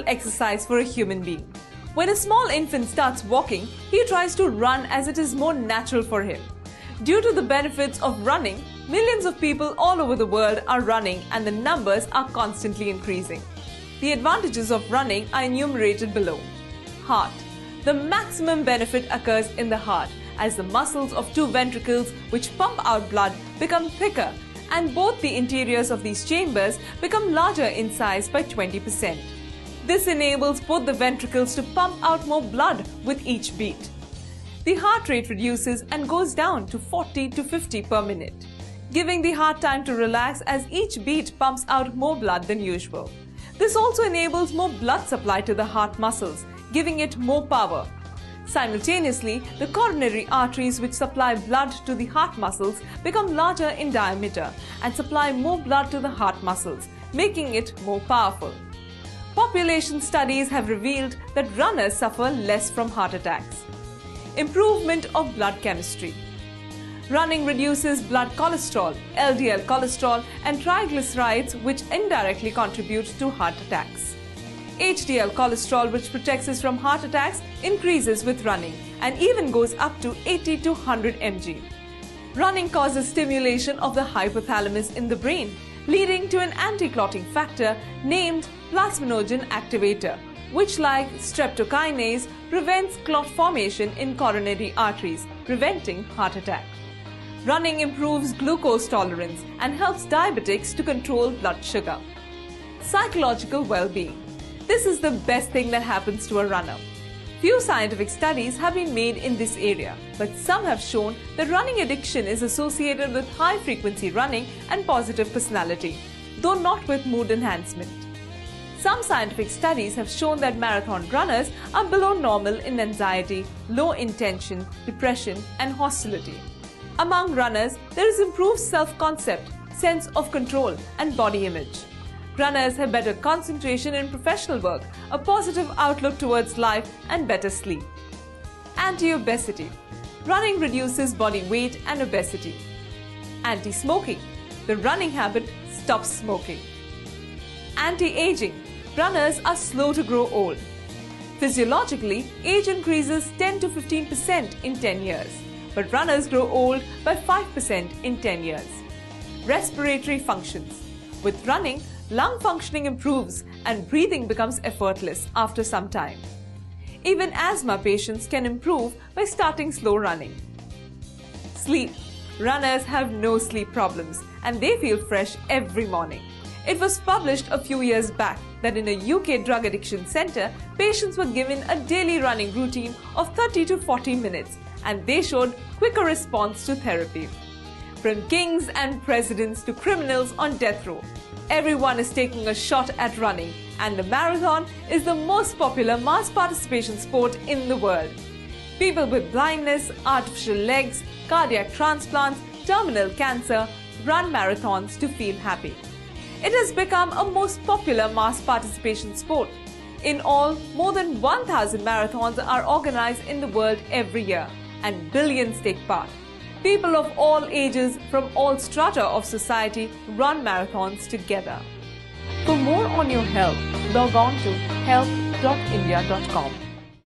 exercise for a human being. When a small infant starts walking, he tries to run as it is more natural for him. Due to the benefits of running, millions of people all over the world are running and the numbers are constantly increasing. The advantages of running are enumerated below. Heart. The maximum benefit occurs in the heart as the muscles of two ventricles which pump out blood become thicker and both the interiors of these chambers become larger in size by 20%. This enables both the ventricles to pump out more blood with each beat. The heart rate reduces and goes down to 40 to 50 per minute, giving the heart time to relax as each beat pumps out more blood than usual. This also enables more blood supply to the heart muscles, giving it more power. Simultaneously, the coronary arteries which supply blood to the heart muscles become larger in diameter and supply more blood to the heart muscles, making it more powerful. Population studies have revealed that runners suffer less from heart attacks. Improvement of blood chemistry. Running reduces blood cholesterol, LDL cholesterol, and triglycerides which indirectly contribute to heart attacks. HDL cholesterol, which protects us from heart attacks, increases with running and even goes up to 80 to 100 mg. Running causes stimulation of the hypothalamus in the brain, leading to an anti-clotting factor named plasminogen activator, which, like streptokinase, prevents clot formation in coronary arteries, preventing heart attack. Running improves glucose tolerance and helps diabetics to control blood sugar. Psychological well-being. This is the best thing that happens to a runner. Few scientific studies have been made in this area, but some have shown that running addiction is associated with high-frequency running and positive personality, though not with mood enhancement. Some scientific studies have shown that marathon runners are below normal in anxiety, low intention, depression, and hostility. Among runners, there is improved self-concept, sense of control, and body image. Runners have better concentration in professional work, a positive outlook towards life, and better sleep. Anti-obesity. Running reduces body weight and obesity. Anti-smoking. The running habit stops smoking. Anti-aging. Runners are slow to grow old. Physiologically, age increases 10 to 15% in 10 years, but runners grow old by 5% in 10 years. Respiratory functions. With running, lung functioning improves and breathing becomes effortless after some time. Even asthma patients can improve by starting slow running. Sleep. Runners have no sleep problems and they feel fresh every morning. It was published a few years back that in a UK drug addiction centre, patients were given a daily running routine of 30 to 40 minutes and they showed quicker response to therapy. From kings and presidents to criminals on death row, everyone is taking a shot at running, and the marathon is the most popular mass participation sport in the world. People with blindness, artificial legs, cardiac transplants, terminal cancer run marathons to feel happy. It has become a most popular mass participation sport. In all, more than 1,000 marathons are organized in the world every year, and billions take part. People of all ages from all strata of society run marathons together. For more on your health, log on to health.india.com.